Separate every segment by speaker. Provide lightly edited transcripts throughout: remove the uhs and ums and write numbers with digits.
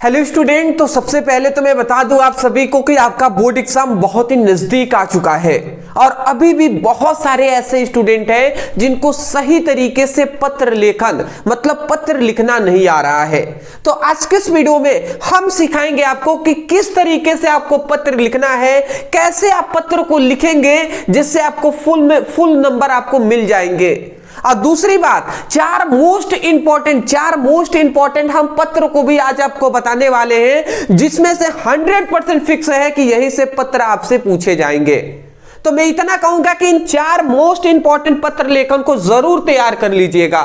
Speaker 1: Hello student, तो सबसे पहले तो मैं बता दूं आप सभी को कि आपका बोर्ड एग्जाम बहुत ही नजदीक आ चुका है और अभी भी बहुत सारे ऐसे स्टूडेंट हैं जिनको सही तरीके से पत्र लेखन मतलब पत्र लिखना नहीं आ रहा है। तो आज के इस वीडियो में हम सिखाएंगे आपको कि किस तरीके से आपको पत्र लिखना है, कैसे आप पत्र को लिखेंगे जिससे आपको फुल नंबर आपको मिल जाएंगे। और दूसरी बात, चार मोस्ट इंपॉर्टेंट हम पत्र को भी आज आपको बताने वाले हैं जिसमें से 100% फिक्स है कि यही से पत्र आपसे पूछे जाएंगे। तो मैं इतना कहूंगा कि इन चार मोस्ट इंपॉर्टेंट पत्र लेखन को जरूर तैयार कर लीजिएगा।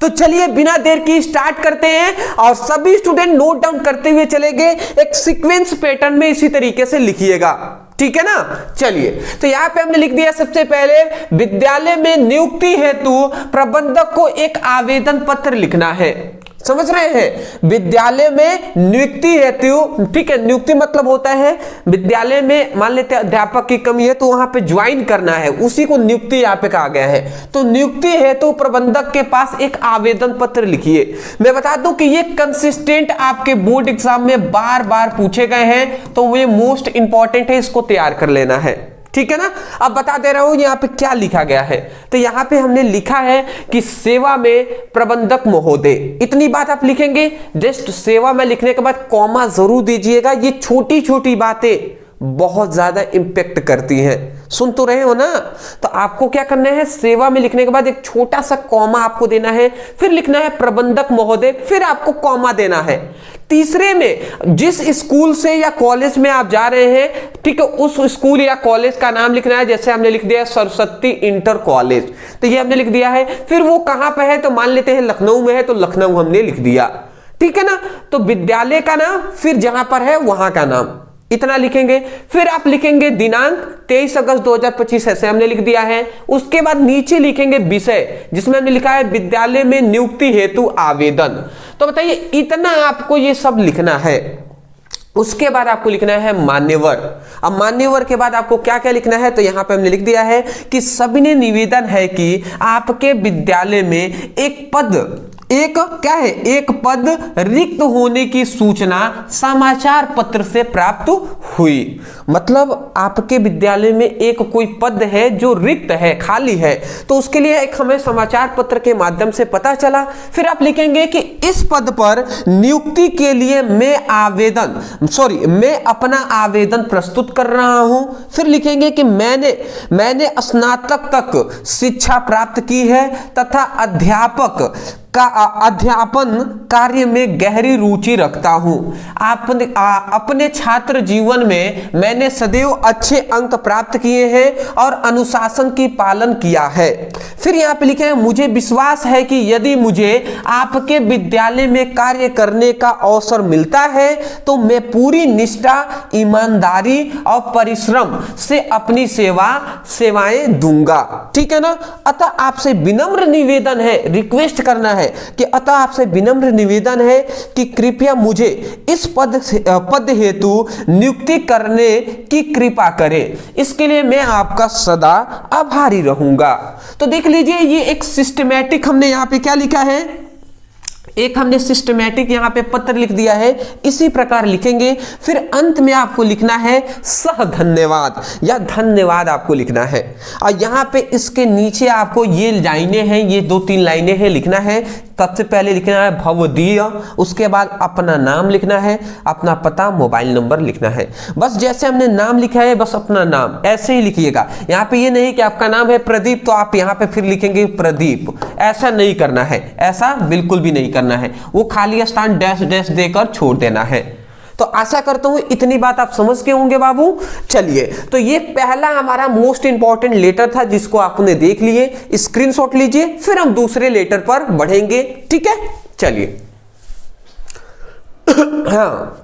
Speaker 1: तो चलिए बिना देर की स्टार्ट करते हैं और सभी स्टूडेंट नोट डाउन करते हुए चलेंगे, एक सीक्वेंस पैटर्न में इसी तरीके से लिखिएगा, ठीक है ना। चलिए, तो यहां पे हमने लिख दिया सबसे पहले, विद्यालय में नियुक्ति हेतु प्रबंधक को एक आवेदन पत्र लिखना है। समझ रहे हैं, विद्यालय में नियुक्ति हेतु, ठीक है, नियुक्ति मतलब होता है विद्यालय में मान लेते हैं अध्यापक की कमी है तो वहां पे ज्वाइन करना है, उसी को नियुक्ति यहाँ पे कहा गया है। तो नियुक्ति हेतु प्रबंधक के पास एक आवेदन पत्र लिखिए। मैं बता दूं कि ये कंसिस्टेंट आपके बोर्ड एग्जाम में बार बार पूछे गए हैं, तो ये मोस्ट इंपॉर्टेंट है, इसको तैयार कर लेना है, ठीक है ना। अब बता दे रहा हूं यहां पे क्या लिखा गया है। तो यहां पे हमने लिखा है कि सेवा में प्रबंधक महोदय, इतनी बात आप लिखेंगे। जस्ट सेवा में लिखने के बाद कॉमा जरूर दीजिएगा। ये छोटी छोटी बातें बहुत ज्यादा इंपैक्ट करती हैं, सुन तो रहे हो ना। तो आपको क्या करना है, सेवा में लिखने के बाद एक छोटा सा कॉमा आपको देना है, फिर लिखना है प्रबंधक महोदय, फिर आपको कॉमा देना है। तीसरे में जिस स्कूल से या कॉलेज में आप जा रहे हैं, ठीक है, उस स्कूल या कॉलेज का नाम लिखना है। जैसे हमने लिख दिया सरस्वती इंटर कॉलेज, तो ये हमने लिख दिया है। फिर वो कहां पे है, तो मान लेते हैं लखनऊ में है, तो लखनऊ हमने लिख दिया, ठीक है ना। तो विद्यालय का नाम, फिर जहां पर है वहां का नाम, इतना लिखेंगे। फिर आप लिखेंगे दिनांक 23 अगस्त 2025, ऐसे हमने लिख दिया है। उसके बाद नीचे लिखेंगे विषय, जिसमें हमने लिखा है विद्यालय में नियुक्ति हेतु आवेदन। तो बताइए, इतना आपको ये सब लिखना है। उसके बाद आपको लिखना है मान्यवर। अब मान्यवर के बाद आपको क्या क्या लिखना है, तो यहां पे हमने लिख दिया है कि सविनय निवेदन है कि आपके विद्यालय में एक पद रिक्त होने की सूचना समाचार पत्र से प्राप्त हुई। मतलब आपके विद्यालय में एक कोई पद है जो रिक्त है, खाली है, तो उसके लिए एक हमें समाचार पत्र के माध्यम से पता चला। फिर आप लिखेंगे कि इस पद पर नियुक्ति के लिए मैं अपना आवेदन प्रस्तुत कर रहा हूं। फिर लिखेंगे कि मैंने स्नातक तक शिक्षा प्राप्त की है तथा अध्यापन कार्य में गहरी रुचि रखता हूं। अपने छात्र जीवन में मैंने सदैव अच्छे अंक प्राप्त किए हैं और अनुशासन की पालन किया है। फिर यहाँ पे लिखे हैं, मुझे विश्वास है कि यदि मुझे आपके विद्यालय में कार्य करने का अवसर मिलता है तो मैं पूरी निष्ठा, ईमानदारी और परिश्रम से अपनी सेवाएं दूंगा, ठीक है ना। अतः आपसे विनम्र निवेदन है, रिक्वेस्ट करना है कि अतः आपसे विनम्र निवेदन है कि कृपया मुझे इस पद हेतु नियुक्ति करने की कृपा करें। इसके लिए मैं आपका सदा आभारी रहूंगा। तो देख लीजिए, ये एक सिस्टमैटिक हमने यहां पे क्या लिखा है, एक हमने सिस्टमैटिक यहां पे पत्र लिख दिया है, इसी प्रकार लिखेंगे। फिर अंत में आपको लिखना है सह धन्यवाद या धन्यवाद आपको लिखना है। और यहां पे इसके नीचे आपको ये लाइनें हैं, ये 2-3 लाइनें हैं, लिखना है। सबसे पहले लिखना है भवदीय, उसके बाद अपना नाम लिखना है, अपना पता, मोबाइल नंबर लिखना है। बस जैसे हमने नाम लिखा है, बस अपना नाम ऐसे ही लिखिएगा। यहाँ पे ये नहीं कि आपका नाम है प्रदीप तो आप यहाँ पे फिर लिखेंगे प्रदीप, ऐसा नहीं करना है, ऐसा बिल्कुल भी नहीं करना है। वो खाली स्थान डैश डैश देकर छोड़ देना है। तो आशा करता हूं इतनी बात आप समझ के होंगे बाबू। चलिए, तो ये पहला हमारा मोस्ट इंपॉर्टेंट लेटर था जिसको आपने देख लिए, स्क्रीनशॉट लीजिए। फिर हम दूसरे लेटर पर बढ़ेंगे, ठीक है। चलिए हाँ,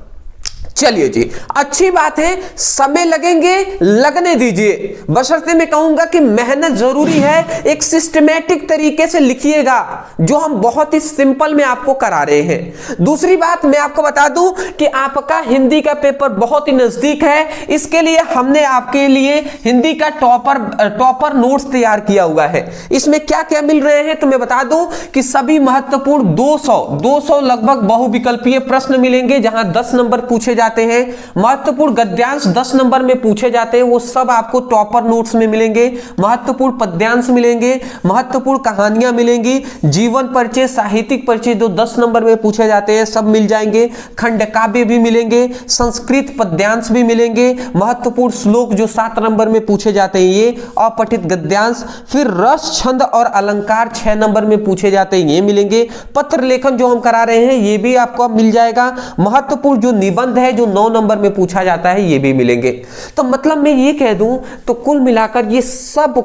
Speaker 1: चलिए जी, अच्छी बात है, समय लगेंगे, लगने दीजिए, बशर्ते मैं कहूंगा कि मेहनत जरूरी है, एक सिस्टमैटिक तरीके से लिखिएगा, जो हम बहुत ही सिंपल में आपको करा रहे हैं। दूसरी बात मैं आपको बता दूं कि आपका हिंदी का पेपर बहुत ही नजदीक है, इसके लिए हमने आपके लिए हिंदी का टॉपर नोट्स तैयार किया हुआ है। इसमें क्या क्या मिल रहे हैं तो मैं बता दूं कि सभी महत्वपूर्ण 200 लगभग बहुविकल्पीय प्रश्न मिलेंगे, जहां 10 नंबर पूछे जाते हैं। महत्वपूर्ण गद्यांश 10 नंबर में पूछे जाते हैं, वो सब आपको टॉपर नोट्स में मिलेंगे। महत्वपूर्ण पद्यांश मिलेंगे, महत्वपूर्ण कहानियां मिलेंगी, जीवन परिचय, साहित्यिक परिचय जो 10 नंबर में पूछे जाते हैं सब मिल जाएंगे। खंड काव्य भी मिलेंगे, संस्कृत पद्यांश भी मिलेंगे, महत्वपूर्ण श्लोक जो 7 नंबर में पूछे जाते हैं ये, अपठित गद्यांश, फिर रस, छंद और अलंकार 6 नंबर में पूछे जाते हैं ये मिलेंगे। पत्र लेखन जो हम करा रहे हैं ये भी आपको मिल जाएगा। महत्वपूर्ण जो निबंध है जो 9 नंबर में पूछा जाता है ये भी मिलेंगे। तो मतलब मैं ये कह दूं तो कुल मिलाकर ये सब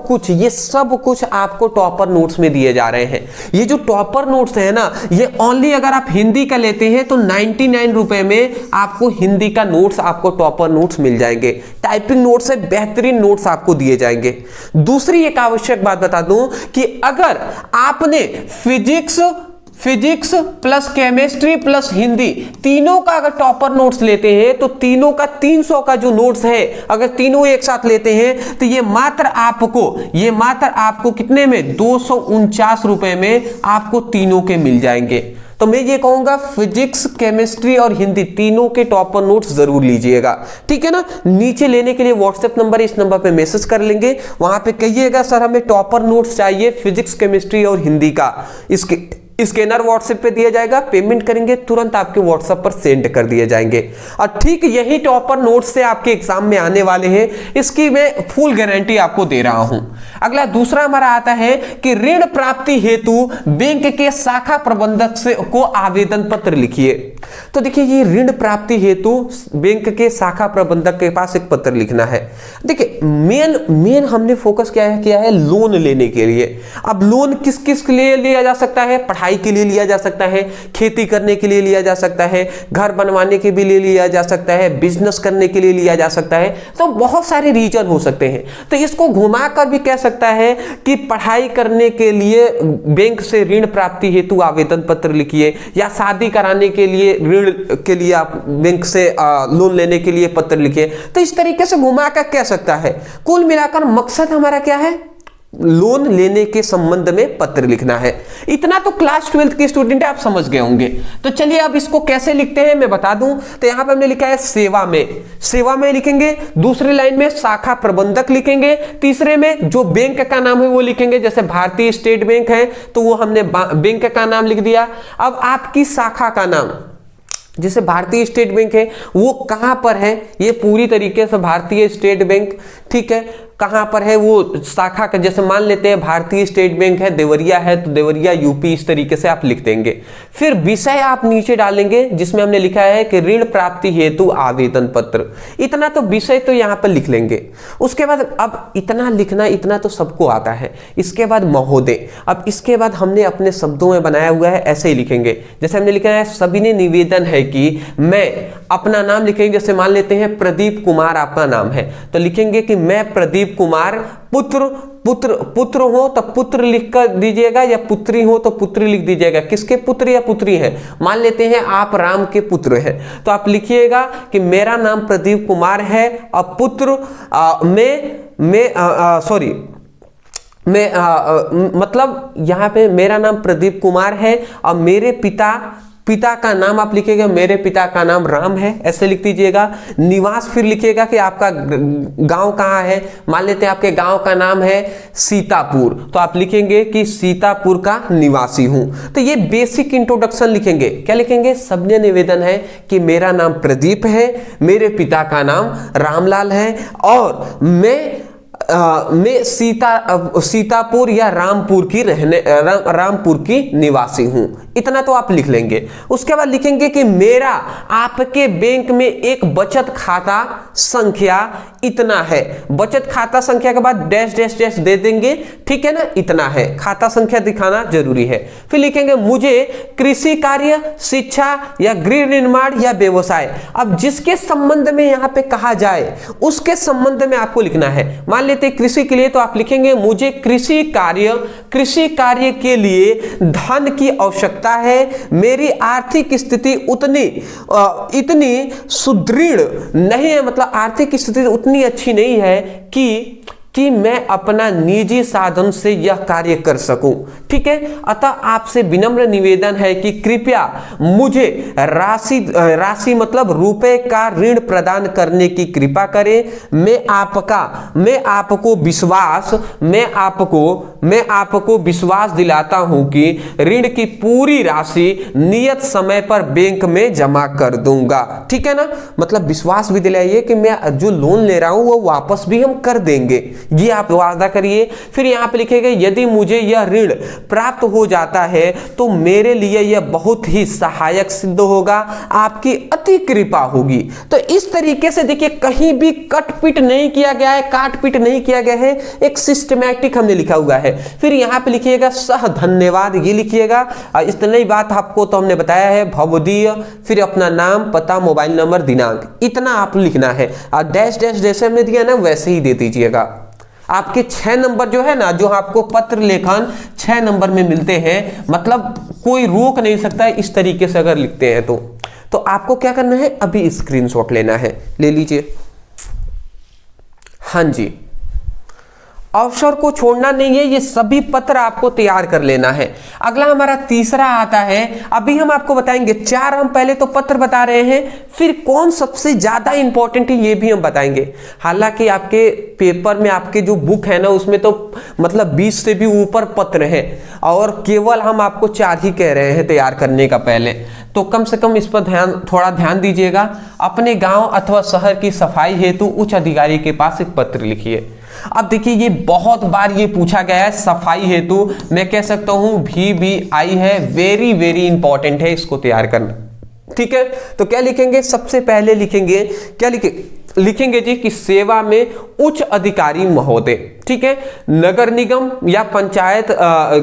Speaker 1: कुछ आपको टॉपर नोट्स में दिए जा रहे हैं। ये जो टॉपर नोट्स है ना, ये ओनली अगर आप हिंदी का लेते हैं तो 99 रुपए में आपको हिंदी का नोट्स, आपको टॉपर नोट्स मिल जाएंगे। टाइपिंग नोट्स से बेहतरीन नोट्स आपको दिए जाएंगे। दूसरी एक आवश्यक बात बता दूं कि अगर आपने physics plus chemistry plus Hindi तीनों का अगर टॉपर नोट्स लेते हैं तो तीनों का 300 का जो नोट्स है, अगर तीनों एक साथ लेते हैं तो ये मात्र आपको कितने में 249 रुपए में आपको तीनों के मिल जाएंगे। तो मैं ये कहूंगा फिजिक्स, केमिस्ट्री और हिंदी तीनों के टॉपर नोट्स जरूर लीजिएगा, ठीक है ना। नीचे लेने के लिए व्हाट्सएप नंबर, इस नंबर पे मैसेज कर लेंगे, वहां पे कहिएगा सर हमें टॉपर नोट्स चाहिए फिजिक्स, केमिस्ट्री और हिंदी का। इसके स्कैनर व्हाट्सएप पे दिया जाएगा, पेमेंट करेंगे तुरंत आपके व्हाट्सएप पर सेंड कर दिए जाएंगे। और ठीक यही टॉपर नोट्स से आपके एग्जाम में आने वाले हैं, इसकी मैं फुल गारंटी आपको दे रहा हूं। अगला दूसरा हमारा आता है कि ऋण प्राप्ति हेतु बैंक के शाखा प्रबंधक से को आवेदन पत्र लिखिए। तो देखिए ये ऋण प्राप्ति हेतु बैंक के शाखा प्रबंधक के पास एक पत्र लिखना है। देखिए मेन हमने फोकस किया है लोन लेने के लिए। अब लोन किस किस के लिए लिया जा सकता है? पढ़ाई के लिए लिया जा सकता है, खेती करने के लिए लिया जा सकता है, घर बनवाने के लिए लिया जा सकता है, बिजनेस करने के लिए लिया जा सकता है। तो बहुत सारे रीजन हो सकते हैं। तो इसको घुमाकर भी कह सकता है कि पढ़ाई करने के लिए बैंक से ऋण प्राप्ति हेतु आवेदन पत्र लिखिए, या शादी कराने के लिए ऋण के लिए आप बैंक से लोन लेने के लिए पत्र लिखिए। तो इस तरीके से घुमाकर कह सकता है। कुल मिलाकर मकसद हमारा क्या है? लोन लेने के संबंध में पत्र लिखना है। इतना तो क्लास 12 के स्टूडेंट आप समझ गए होंगे। तो चलिए अब इसको कैसे लिखते हैं मैं बता दूं। तो यहां पे हमने लिखा है सेवा में लिखेंगे, दूसरी लाइन में शाखा प्रबंधक लिखेंगे, तीसरे में जो बैंक का नाम है वो लिखेंगे। जैसे भारतीय स्टेट बैंक है तो वो हमने बैंक का नाम लिख दिया। अब आपकी शाखा का नाम, जैसे भारतीय स्टेट बैंक है वो कहां पर है, ये पूरी तरीके से भारतीय स्टेट बैंक, ठीक है, कहां पर है वो शाखा का। जैसे मान लेते हैं भारतीय स्टेट बैंक है देवरिया है तो देवरिया यूपी, इस तरीके से आप लिख देंगे। फिर विषय आप नीचे डालेंगे जिसमें हमने लिखा है कि ऋण प्राप्ति हेतु आवेदन पत्र। इतना तो विषय तो यहां पर लिख लेंगे। उसके बाद अब इतना लिखना, इतना तो सबको आता है। इसके बाद महोदय, अब इसके बाद हमने अपने शब्दों में बनाया हुआ है, ऐसे ही लिखेंगे। जैसे हमने लिखा है सभी ने निवेदन है कि मैं अपना नाम लिखेंगे। जैसे मान लेते हैं प्रदीप कुमार आपका नाम है तो लिखेंगे कि मैं प्रदीप कुमार पुत्र हो तो पुत्र लिख कर दीजिएगा, या पुत्री हो तो पुत्री लिख दीजिएगा। किसके पुत्र या पुत्री है? मान लेते हैं आप राम के पुत्र हैं तो आप लिखिएगा कि मेरा नाम प्रदीप कुमार है और पुत्र मतलब यहाँ पे मेरा नाम प्रदीप कुमार है और मेरे पिता का नाम आप लिखिएगा, मेरे पिता का नाम राम है, ऐसे लिख दीजिएगा। निवास फिर लिखिएगा कि आपका गांव कहाँ है। मान लेते हैं आपके गांव का नाम है सीतापुर तो आप लिखेंगे कि सीतापुर का निवासी हूं। तो ये बेसिक इंट्रोडक्शन लिखेंगे। क्या लिखेंगे? सबने निवेदन है कि मेरा नाम प्रदीप है, मेरे पिता का नाम रामलाल है और मैं मैं सीतापुर या रामपुर की निवासी हूं। इतना तो आप लिख लेंगे। उसके बाद लिखेंगे कि मेरा आपके बैंक में एक बचत खाता संख्या इतना है। बचत खाता संख्या के बाद डैश डैश डैश दे देंगे, ठीक है ना, इतना है। खाता संख्या दिखाना जरूरी है। फिर लिखेंगे मुझे कृषि कार्य, शिक्षा या गृह निर्माण या व्यवसाय। अब जिसके संबंध में यहां पे कहा जाए उसके संबंध में आपको लिखना है। मान लेते कृषि के लिए तो आप लिखेंगे मुझे कृषि कार्य के लिए धन की आवश्यकता है। मेरी आर्थिक स्थिति इतनी सुदृढ़ नहीं है, मतलब आर्थिक स्थिति उतनी अच्छी नहीं है कि मैं अपना निजी साधन से यह कार्य कर सकूं, ठीक है। अतः आपसे विनम्र निवेदन है कि कृपया मुझे राशि मतलब रुपए का ऋण प्रदान करने की कृपा करें। मैं आपको विश्वास दिलाता हूं कि ऋण की पूरी राशि नियत समय पर बैंक में जमा कर दूंगा, ठीक है ना। मतलब विश्वास भी दिलाइए कि मैं जो लोन ले रहा हूं वो वापस भी हम कर देंगे, ये आप वादा करिए। फिर यहां पे लिखेगा यदि मुझे यह ऋण प्राप्त हो जाता है तो मेरे लिए यह बहुत ही सहायक सिद्ध होगा, आपकी अति कृपा होगी। तो इस तरीके से देखिए कहीं भी कट पिट नहीं किया गया है, काट पिट नहीं किया गया है, एक सिस्टमैटिक हमने लिखा हुआ है। फिर यहां पे लिखिएगा सह धन्यवाद, ये लिखिएगा। इतनी ही बात आपको तो हमने बताया है, भवदीय, फिर अपना नाम, पता, मोबाइल नंबर, दिनांक, इतना आप लिखना है। और डैश डैश जैसे हमने दिया ना वैसे ही दे दीजिएगा। आपके 6 नंबर जो है ना, जो आपको पत्र लेखन 6 नंबर में मिलते हैं, मतलब कोई रोक नहीं सकता है इस तरीके से अगर लिखते हैं तो आपको क्या करना है, अभी स्क्रीनशॉट लेना है, ले लीजिए। हाँ जी, अवसर को छोड़ना नहीं है, ये सभी पत्र आपको तैयार कर लेना है। अगला हमारा तीसरा आता है, अभी हम आपको बताएंगे 4 हम पहले तो पत्र बता रहे हैं, फिर कौन सबसे ज्यादा इंपॉर्टेंट है ये भी हम बताएंगे। हालांकि आपके पेपर में आपके जो बुक है ना उसमें तो मतलब 20 से भी ऊपर पत्र है और केवल हम आपको 4 ही कह रहे हैं तैयार करने का पहले, तो कम से कम इस पर थोड़ा ध्यान दीजिएगा। अपने गांव अथवा शहर की सफाई हेतु उच्च अधिकारी के पास एक पत्र लिखिए। अब देखिए ये बहुत बार ये पूछा गया है, सफाई हेतु मैं कह सकता हूं VBI है, वेरी वेरी इंपॉर्टेंट है इसको तैयार करना, ठीक है। तो क्या लिखेंगे, सबसे पहले लिखेंगे, क्या लिखेंगे जी कि सेवा में उच्च अधिकारी महोदय, ठीक है। नगर निगम या पंचायत,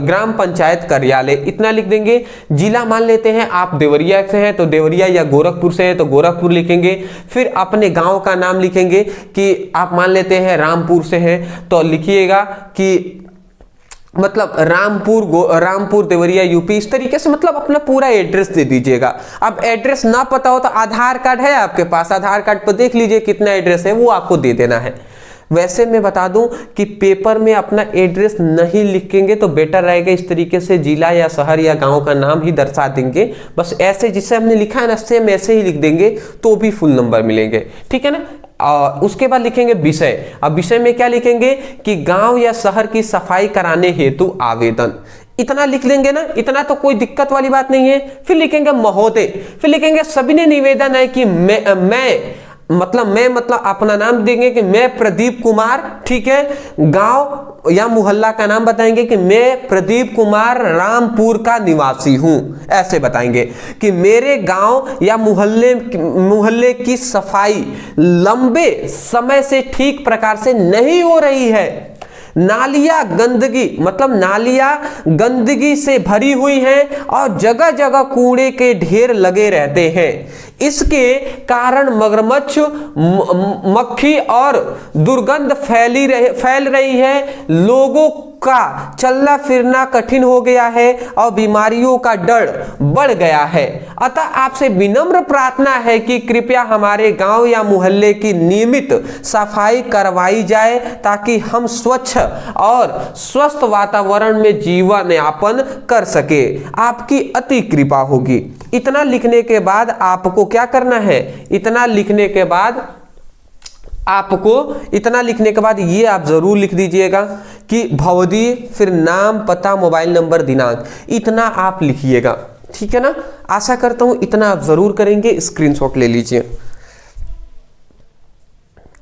Speaker 1: ग्राम पंचायत कार्यालय, इतना लिख देंगे। जिला मान लेते हैं आप देवरिया से हैं तो देवरिया, या गोरखपुर से हैं तो गोरखपुर लिखेंगे। फिर अपने गांव का नाम लिखेंगे कि आप मान लेते हैं रामपुर से हैं तो लिखिएगा कि मतलब रामपुर देवरिया यूपी, इस तरीके से मतलब अपना पूरा एड्रेस दे दीजिएगा। अब एड्रेस ना पता हो तो आधार कार्ड है आपके पास, आधार कार्ड पर देख लीजिए कितना एड्रेस है, वो आपको दे देना है। वैसे मैं बता दूं कि पेपर में अपना एड्रेस नहीं लिखेंगे तो बेटर रहेगा, इस तरीके से जिला या शहर या गांव का नाम ही दर्शा देंगे, बस ऐसे जिसे हमने लिखा है ना सेम ऐसे ही लिख देंगे तो भी फुल नंबर मिलेंगे, ठीक है ना। उसके बाद लिखेंगे विषय। अब विषय में क्या लिखेंगे कि गांव या शहर की सफाई कराने हेतु आवेदन, इतना लिख लेंगे ना, इतना तो कोई दिक्कत वाली बात नहीं है। फिर लिखेंगे महोदय, फिर लिखेंगे सविनय निवेदन है कि मैं मतलब अपना नाम देंगे कि मैं प्रदीप कुमार, ठीक है। गांव या मोहल्ला का नाम बताएंगे कि मैं प्रदीप कुमार रामपुर का निवासी हूं, ऐसे बताएंगे कि मेरे गांव या मोहल्ले की सफाई लंबे समय से ठीक प्रकार से नहीं हो रही है। नालियां गंदगी से भरी हुई हैं और जगह जगह कूड़े के ढेर लगे रहते हैं। इसके कारण मगरमच्छ, मक्खी और दुर्गंध फैल रही है। लोगों का चलना फिरना कठिन हो गया है और बीमारियों का डर बढ़ गया है। अतः आपसे विनम्र प्रार्थना है कि कृपया हमारे गांव या मोहल्ले की नियमित सफाई करवाई जाए ताकि हम स्वच्छ और स्वस्थ वातावरण में जीवन यापन कर सके। आपकी अति कृपा होगी। इतना लिखने के बाद आपको क्या करना है, इतना लिखने के बाद ये आप जरूर लिख दीजिएगा कि भवदीय, फिर नाम, पता, मोबाइल नंबर, दिनांक, इतना आप लिखिएगा, ठीक है ना। आशा करता हूं इतना आप जरूर करेंगे, स्क्रीनशॉट ले लीजिए,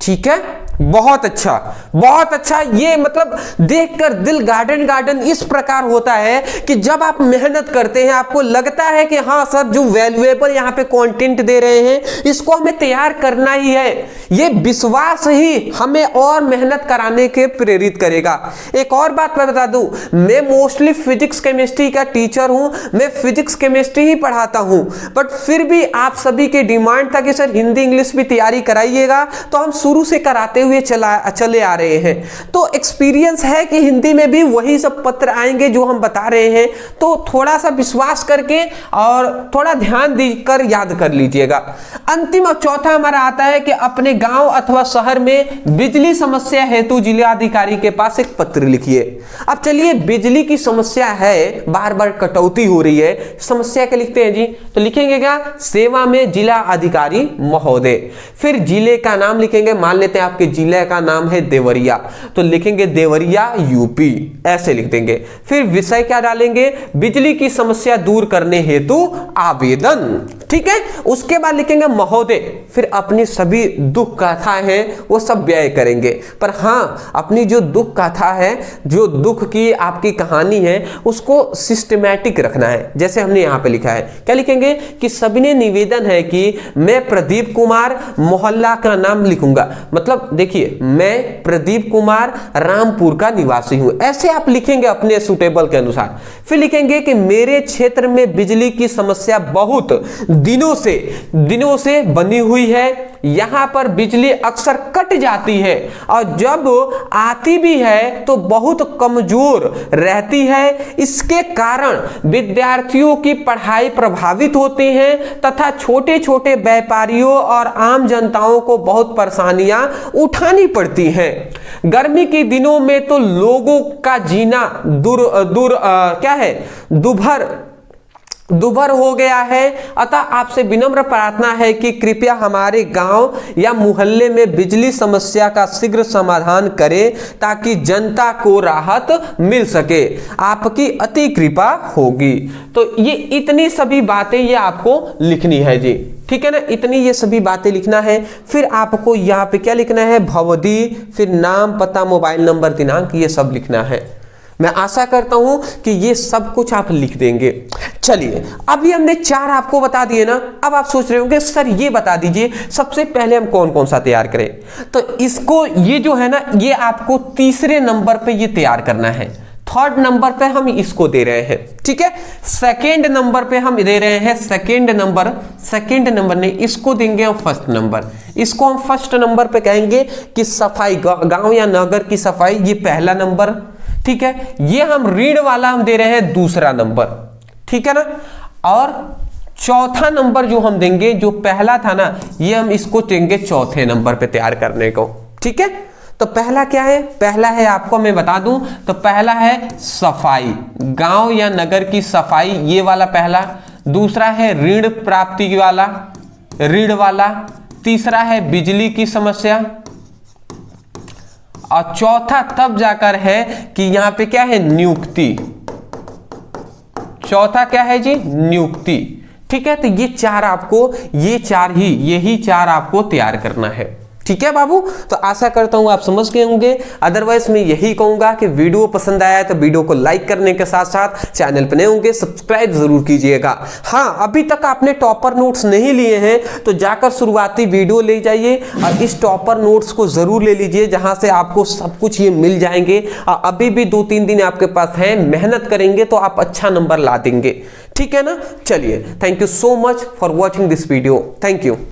Speaker 1: ठीक है। बहुत अच्छा, बहुत अच्छा। ये मतलब देखकर दिल गार्डन गार्डन इस प्रकार होता है कि जब आप मेहनत करते हैं, आपको लगता है कि हाँ सर, जो वैल्यूएबल यहाँ पे कंटेंट दे रहे हैं इसको हमें तैयार करना ही है। ये विश्वास ही हमें और मेहनत कराने के प्रेरित करेगा। एक और बात मैं बता दूं, मैं मोस्टली फिजिक्स केमिस्ट्री का टीचर हूं, मैं फिजिक्स केमिस्ट्री ही पढ़ाता हूं, बट फिर भी आप सभी के डिमांड था कि सर हिंदी इंग्लिश भी तैयारी कराइएगा, तो हम शुरू से कराते हुए चले आ रहे हैं। तो एक्सपीरियंस है कि हिंदी में भी वही सब पत्र आएंगे जो हम बता रहे हैं, तो थोड़ा सा विश्वास करके और थोड़ा ध्यान देकर याद कर लीजिएगा। अंतिम और चौथा हमारा आता है कि अपने गांव अथवा शहर में बिजली समस्या हेतु जिलाधिकारी के पास एक पत्र लिखिए। अब चलिए, बिजली की समस्या है, बार बार कटौती हो रही है, समस्या क्या लिखते हैं जी? तो लिखेंगे क्या? सेवा में जिला अधिकारी महोदय। फिर जिले का नाम लिखेंगे, मान लेते हैं आपके जिले का नाम है देवरिया, तो लिखेंगे देवरिया यूपी, ऐसे लिख देंगे। फिर विषय क्या डालेंगे? बिजली की समस्या दूर करने हेतु आवेदन, ठीक है। उसके बाद लिखेंगे महोदय, फिर अपनी सभी दुख गाथाएं हैं वो सब व्यय करेंगे। पर हाँ, अपनी जो दुख गाथा है, जो दुख की आपकी कहानी है, उसको सिस्टमैटिक रखना है। जैसे हमने यहाँ पे लिखा है, क्या लिखेंगे कि सविनय निवेदन है कि मैं प्रदीप कुमार, मोहल्ला का नाम लिखूंगा, मतलब देखिए मैं प्रदीप कुमार रामपुर का निवासी हूं, ऐसे आप लिखेंगे अपने सुटेबल के अनुसार। फिर लिखेंगे कि मेरे क्षेत्र में बिजली की समस्या बहुत दिनों से बनी हुई है, यहां पर बिजली अक्सर कट जाती है और जब आती भी है तो बहुत कमजोर रहती है। इसके कारण विद्यार्थियों की पढ़ाई प्रभावित होती है तथा छोटे छोटे व्यापारियों और आम जनताओं को बहुत परेशानियां उठानी पड़ती हैं। गर्मी के दिनों में तो लोगों का जीना दुभर हो गया है। अतः आपसे विनम्र प्रार्थना है कि कृपया हमारे गांव या मोहल्ले में बिजली समस्या का शीघ्र समाधान करें ताकि जनता को राहत मिल सके। आपकी अति कृपा होगी। तो ये इतनी सभी बातें ये आपको लिखनी है जी, ठीक है ना, इतनी ये सभी बातें लिखना है। फिर आपको यहाँ पे क्या लिखना है? भवदी, फिर नाम, पता, मोबाइल नंबर, दिनांक, ये सब लिखना है। मैं आशा करता हूं कि ये सब कुछ आप लिख देंगे। चलिए, अभी हमने 4 आपको बता दिए ना। अब आप सोच रहे होंगे सर ये बता दीजिए सबसे पहले हम कौन कौन सा तैयार करें। तो इसको, ये जो है ना, ये आपको तीसरे नंबर पे ये तैयार करना है। 3rd नंबर पे हम इसको दे रहे हैं, ठीक है। 2nd नंबर पे हम दे रहे हैं सेकंड नंबर नहीं, इसको देंगे हम 1st नंबर। इसको हम 1st नंबर पे कहेंगे कि सफाई, गांव या नगर की सफाई, ये पहला नंबर, ठीक है। ये हम ऋण वाला हम दे रहे हैं 2रा नंबर, ठीक है ना। और 4था नंबर जो हम देंगे, जो पहला था ना, ये हम इसको देंगे 4थे नंबर पे तैयार करने को, ठीक है। तो पहला क्या है? पहला है, आपको मैं बता दूं, तो पहला है सफाई, गांव या नगर की सफाई, ये वाला पहला। दूसरा है ऋण प्राप्ति वाला, ऋण वाला। तीसरा है बिजली की समस्या, और चौथा तब जाकर है कि यहां पे क्या है? नियुक्ति। चौथा क्या है जी? नियुक्ति, ठीक है। तो ये 4 आपको, यही 4 आपको तैयार करना है, ठीक है बाबू। तो आशा करता हूं आप समझ गए होंगे। अदरवाइज मैं यही कहूंगा कि वीडियो पसंद आया तो वीडियो को लाइक करने के साथ साथ चैनल पर नए होंगे सब्सक्राइब जरूर कीजिएगा। हाँ, अभी तक आपने टॉपर नोट्स नहीं लिए हैं तो जाकर शुरुआती वीडियो ले जाइए और इस टॉपर नोट्स को जरूर ले लीजिए, जहां से आपको सब कुछ ये मिल जाएंगे। और अभी भी 2-3 दिन आपके पास है, मेहनत करेंगे तो आप अच्छा नंबर ला देंगे, ठीक है ना। चलिए, thank you so much for watching this video. Thank you.